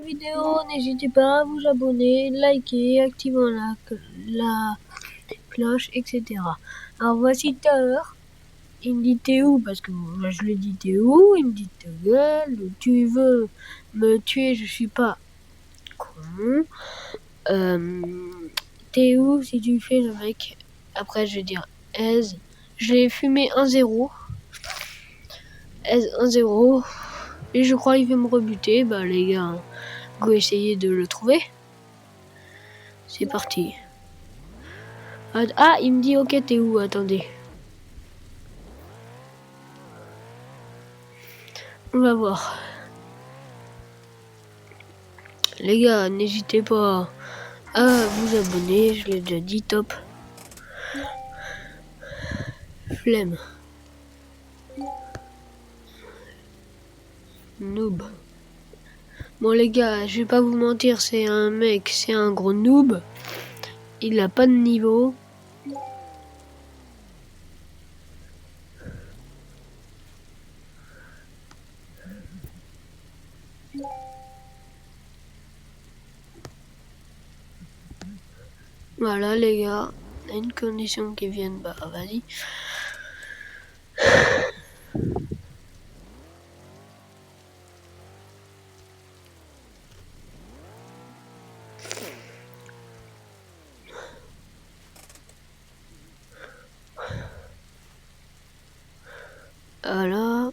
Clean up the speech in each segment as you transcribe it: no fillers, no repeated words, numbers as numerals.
vidéo, n'hésitez pas à vous abonner, liker, activant la cloche, etc. Alors voici Thor. Il me dit t'es où? Parce que moi je lui dis t'es où? Il me dit ta gueule, tu veux me tuer, je suis pas con. T'es où si tu fais le mec? Après je vais dire aise. Je l'ai fumé 1-0. Aise 1-0. Et je crois qu'il veut me rebuter. Bah les gars, go essayer de le trouver. C'est parti. Ah, il me dit ok t'es où? Attendez. On va voir. Les gars, n'hésitez pas à vous abonner, je l'ai déjà dit, top. Flemme. Noob. Bon les gars, je vais pas vous mentir, c'est un mec, c'est un gros noob. Il a pas de niveau. Voilà les gars, il y a une condition qui vienne, bah vas-y. Voilà.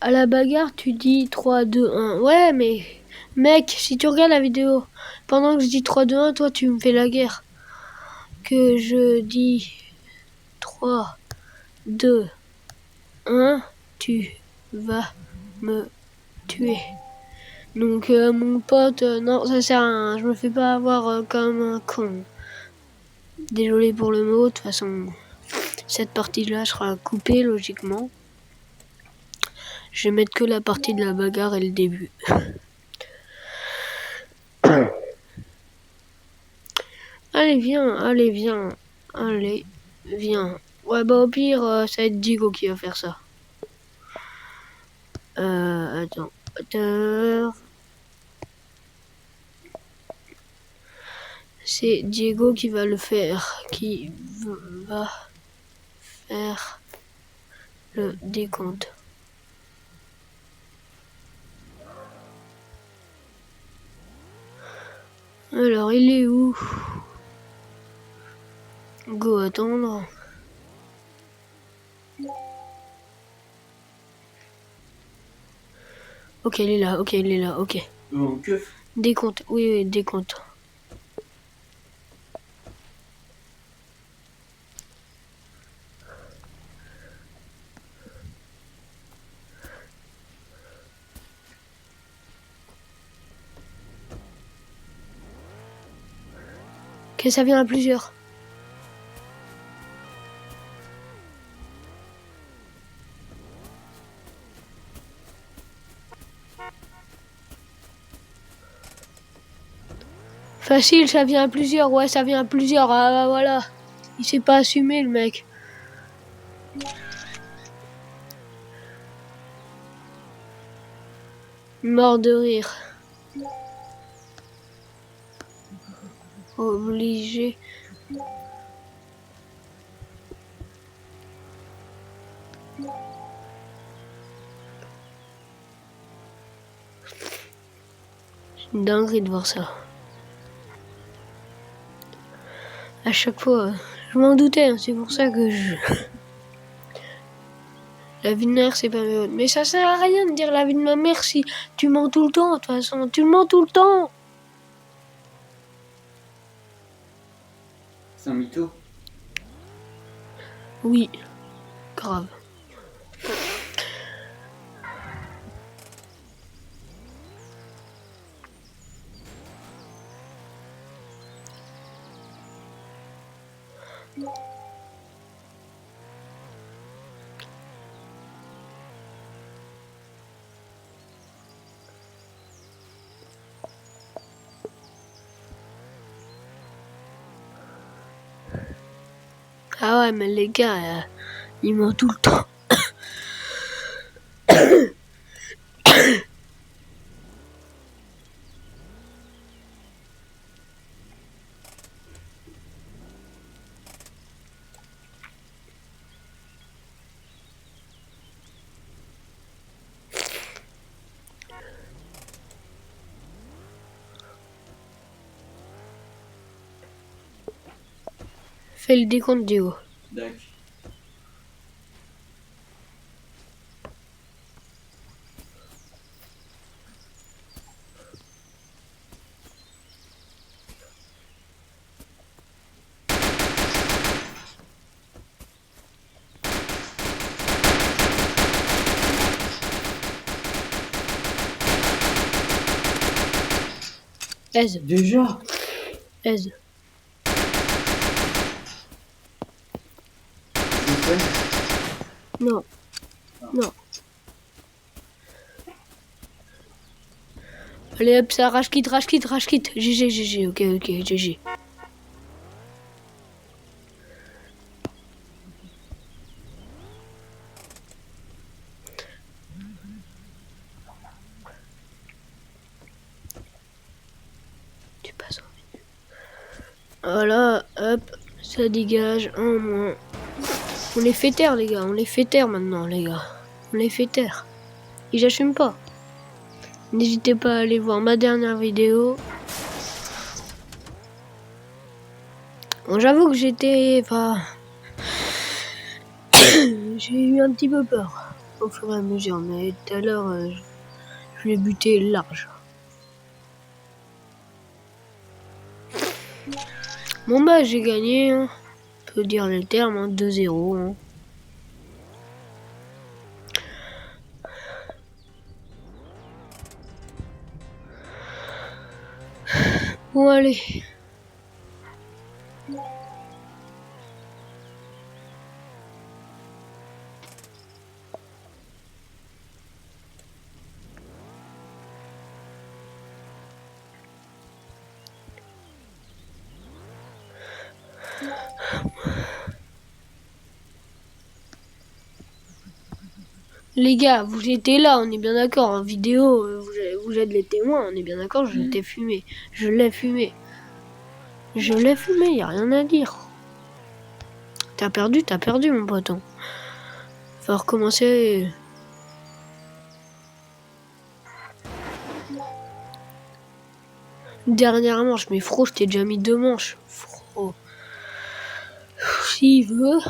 À la bagarre, tu dis 3, 2, 1. Ouais, mais mec, si tu regardes la vidéo, pendant que je dis 3, 2, 1, toi tu me fais la guerre. Que je dis 3, 2, 1, tu vas me tuer. Donc mon pote, non, ça sert à rien, je me fais pas avoir comme un con. Désolé pour le mot, de toute façon, cette partie-là sera coupée logiquement. Je vais mettre que la partie de la bagarre et le début. Allez, viens, allez, viens, allez, viens. Ouais, bah au pire, ça va être Diego qui va faire ça. Attends. C'est Diego qui va le faire, qui va faire le décompte. Alors, il est où? Go attendre. Ok, il est là, ok, il est là, ok. Décompte, oui, oui, décompte. Ok, ça vient à plusieurs. Facile, ça vient à plusieurs, ouais, ça vient à plusieurs, ah bah, voilà. Il s'est pas assumé, le mec. Mort de rire. Obligé. C'est une dinguerie de voir ça. À chaque fois, je m'en doutais, hein, c'est pour ça que je... La vie de mère, c'est pas mieux. Mais ça sert à rien de dire la vie de ma mère si tu mens tout le temps, de toute façon. Tu mens tout le temps. C'est un mytho. Oui, grave. Ah ouais, mais les gars, ils mentent tout le temps. fais le décompte, Diego. D'accord. Aise, Déjà? aise. Je fais. Non. Non. Allez hop, ça rage quitte. GG, GG, ok, GG. Tu passes en menu. Voilà, hop, ça dégage, un moins. On les fait taire, les gars, on les fait taire maintenant, les gars. On les fait taire. Et j'assume pas. N'hésitez pas à aller voir ma dernière vidéo. Bon, j'avoue que j'étais pas... J'ai eu un petit peu peur au fur et à mesure, mais tout à l'heure, je l'ai buté large. Bon bah, j'ai gagné, hein. On peut dire les termes, hein, 2-0. Hein. Bon, allez. Les gars, vous étiez là, on est bien d'accord. En vidéo, vous êtes les témoins, on est bien d'accord, je t'ai fumé. Je l'ai fumé. Je l'ai fumé, y a rien à dire. T'as perdu, mon poton. Faut recommencer. Dernière manche, mais Fro, je t'ai déjà mis 2 manches. Fro. S'il veut.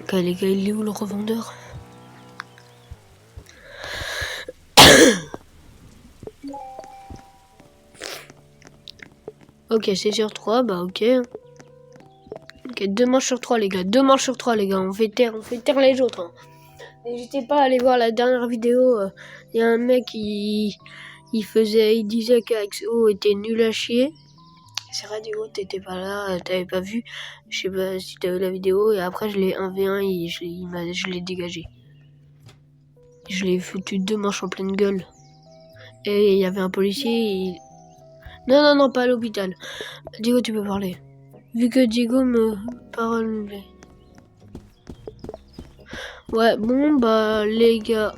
Ok, les gars, il est où le revendeur? Ok, c'est sur 3, bah ok. Ok, 2 manches sur 3, les gars. 2 manches sur 3, les gars. On fait taire les autres. Hein. N'hésitez pas à aller voir la dernière vidéo. Il y a un mec il disait qu'Axo était nul à chier. C'est vrai, Diego, t'étais pas là, t'avais pas vu. Je sais pas si t'as vu la vidéo. Et après, je l'ai 1v1 et je l'ai dégagé. Je l'ai foutu 2 manches en pleine gueule. Et il y avait un policier. Non, pas à l'hôpital. Diego, tu peux parler. Vu que Diego me parle. Ouais, bon, bah, les gars.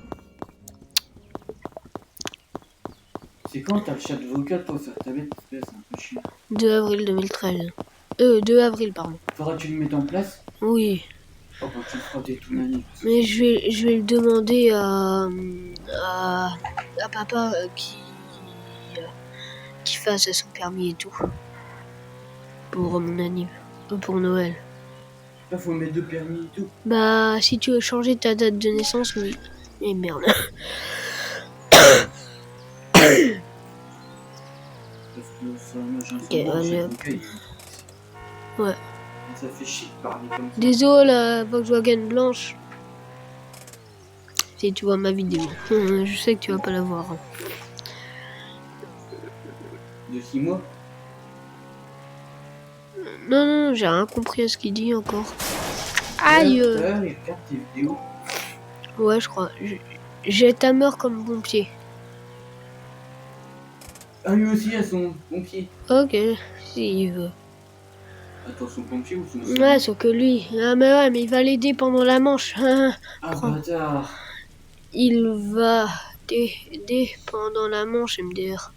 C'est quand t'as le chat vocal toi sur ta tablette? C'est un peu chiant. 2 avril 2013. 2 avril, pardon. Faudra-tu le mettre en place? Oui. Oh, bah, tu le feras dès tout manière. Mais je vais le demander à papa qui fasse son permis et tout. Pour mon anniv. Pour Noël. Là, faut mettre 2 permis et tout. Bah, si tu veux changer ta date de naissance, oui. Et merde. Ok, allez hop. Ouais. Ça fait chier de parler comme ça. Désolé, la Volkswagen blanche. Si tu vois ma vidéo. Je sais que tu vas pas la voir. De 6 mois? Non, j'ai rien compris à ce qu'il dit encore. Aïe! Il regarde tes vidéos. Ouais, je crois. J'ai ta mort comme pompier. Ah, lui aussi a son pompier. Ok, s'il veut. Attends, son pompier ou son... Ouais, sauf que lui. Ah, mais ouais, mais il va l'aider pendant la manche. Ah, bâtard. Il va t'aider pendant la manche, MDR.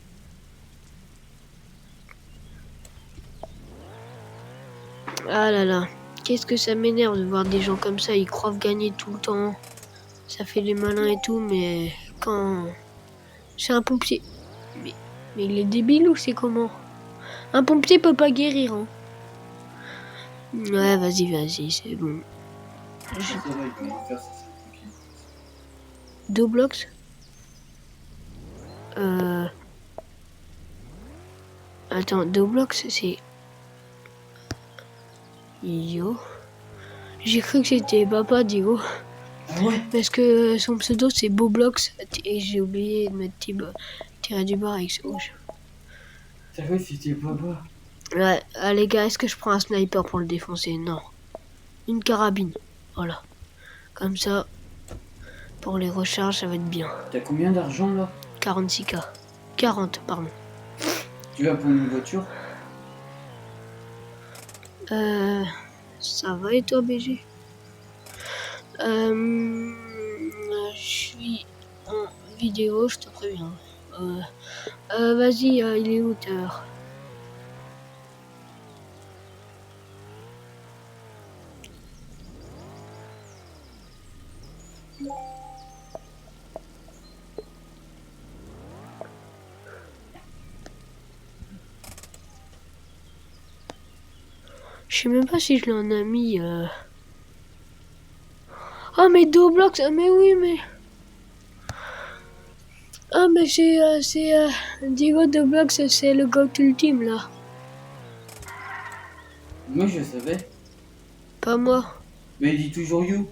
Ah là là. Qu'est-ce que ça m'énerve de voir des gens comme ça. Ils croient gagner tout le temps. Ça fait les malins et tout, mais quand... C'est un pompier. Mais il est débile ou c'est comment? Un pompier peut pas guérir, hein. Ouais, vas-y, c'est bon. Ça va, il peut rien faire, ça c'est tranquille. Doblox. Attends, Doblox, c'est... Yo. J'ai cru que c'était Papa Digo. Ah ouais? Parce que son pseudo c'est Boblox. Et j'ai oublié de mettre tirer du bar avec ce rouge. T'as vu, c'était papa. Ouais, ah, les gars, est-ce que je prends un sniper pour le défoncer? Non. Une carabine. Voilà. Comme ça, pour les recharges, ça va être bien. T'as combien d'argent là? 46K. 40, pardon. Tu vas pour une voiture? Ça va et toi, BG? Je suis en vidéo, je te préviens. Vas-y, il est où t'heure? Je sais même pas si je l'en ai mis. Ah, mais Doblox, ah, mais oui, mais. Ah, mais c'est Diego Doblox, c'est le GOAT ultime là. Moi je savais. Pas moi. Mais il dit toujours you.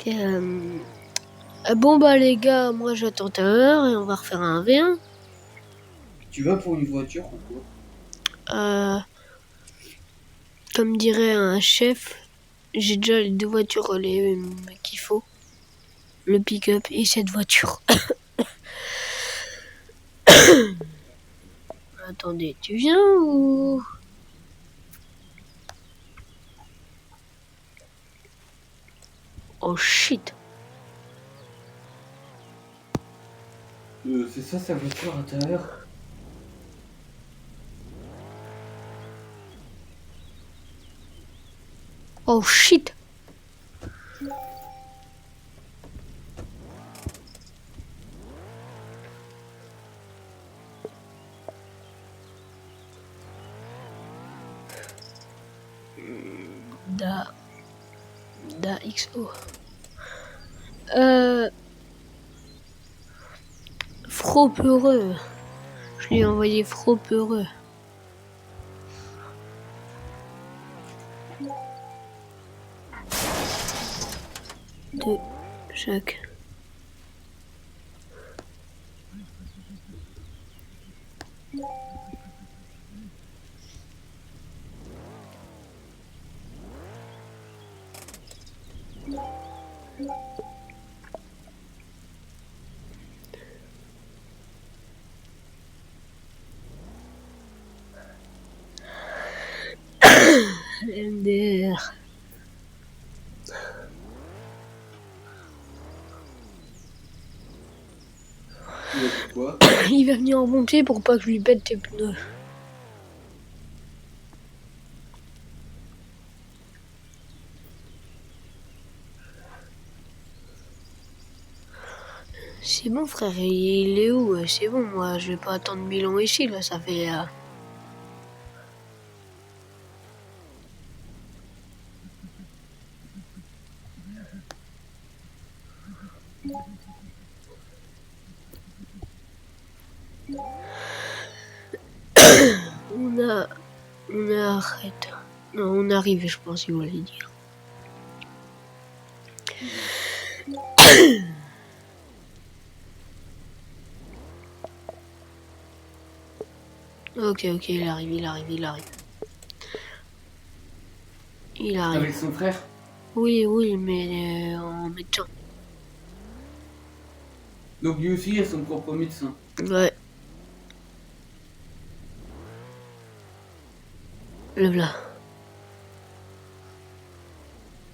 Ok, bon, bah, les gars, moi j'attends ta heure et on va refaire un V1. Tu vas pour une voiture ou quoi? Comme dirait un chef, j'ai déjà les deux voitures qu'il faut. Le pick-up et cette voiture. Attendez, tu viens ou... Oh shit. C'est ça sa voiture à l'intérieur? Oh shit. Da XO. Fropeureux. Je lui ai envoyé Fropeureux. De chaque. MDR. Il a dit quoi? Il va venir en pompier pour pas que je lui pète tes pneus. C'est bon frère, il est où? C'est bon, moi je vais pas attendre 1000 ans ici là, ça fait... Arrête. Non, on arrive, je pense, il voulait dire. Ok, il arrive. Il arrive. Avec son frère? Oui, mais en médecin. Donc lui aussi a son propre médecin. Ouais. Le voilà.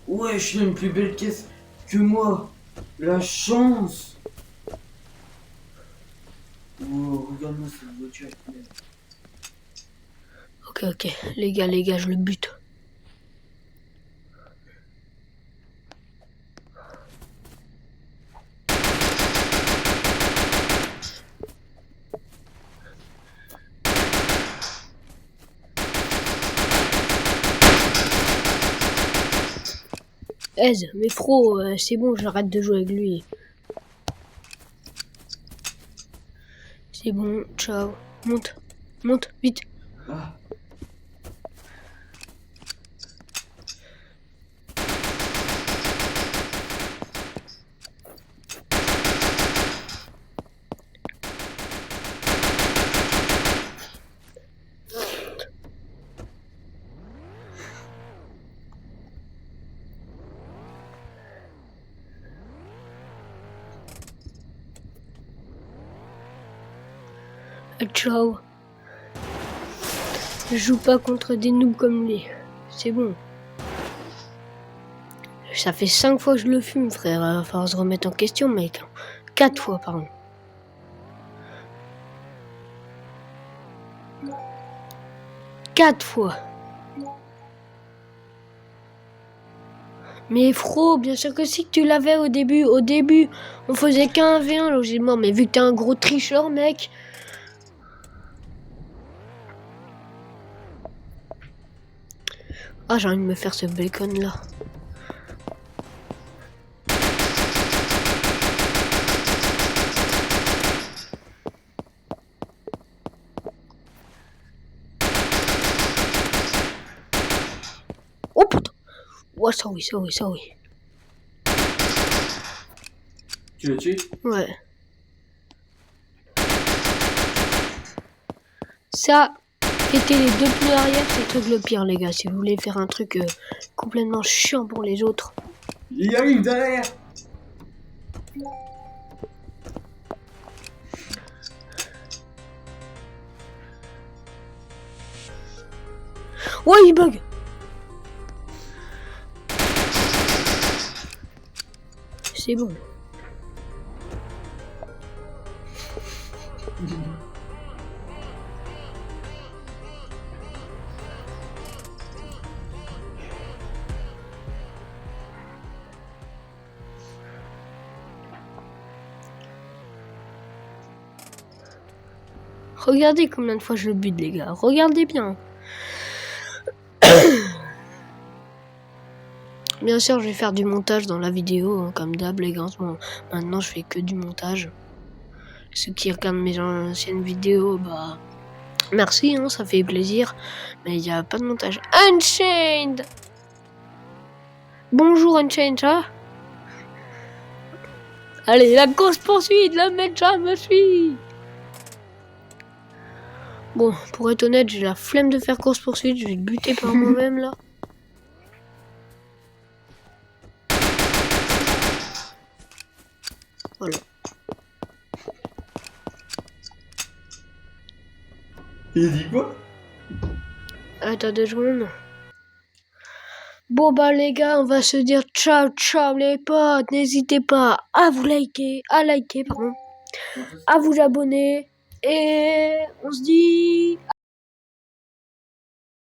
Wesh, il a une plus belle caisse que moi. La chance. Oh, regarde-moi cette voiture. Ok, les gars, je le bute. Aise, mais Fro, c'est bon, j'arrête de jouer avec lui. C'est bon, ciao. Monte, vite. Ah, Ciao. Je joue pas contre des noobs comme lui. C'est bon. Ça fait 5 fois que je le fume, frère. Il va falloir se remettre en question, mec. 4 fois, pardon. Quatre fois. Mais Fro, bien sûr que si, que tu l'avais au début. Au début, on faisait qu'un V1 logiquement. Mais vu que t'es un gros tricheur, mec. Ah, j'ai envie de me faire ce bacon là. Oh putain. Ouais, ça oui. tu l'as tué? Ouais. Ça, péter les deux pneus arrière, c'est le truc le pire, les gars. Si vous voulez faire un truc complètement chiant pour les autres. Il y arrive derrière! Ouais, il bug. C'est bon. Regardez combien de fois je le bute, les gars. Regardez bien. Bien sûr, je vais faire du montage dans la vidéo, hein, comme d'hab, les gars. Maintenant, je fais que du montage. Ceux qui regardent mes anciennes vidéos, bah... Merci, hein, ça fait plaisir. Mais il n'y a pas de montage. Unchained! Bonjour, Unchained, ça va? Allez, la course poursuite, le mec, ça me suit! Bon, pour être honnête, j'ai la flemme de faire course poursuite. Je vais le buter par moi-même, là. Voilà. Il a dit quoi? Attends 2 secondes. Bon bah les gars, on va se dire ciao les potes. N'hésitez pas à vous liker, pardon, à vous abonner. Et on se dit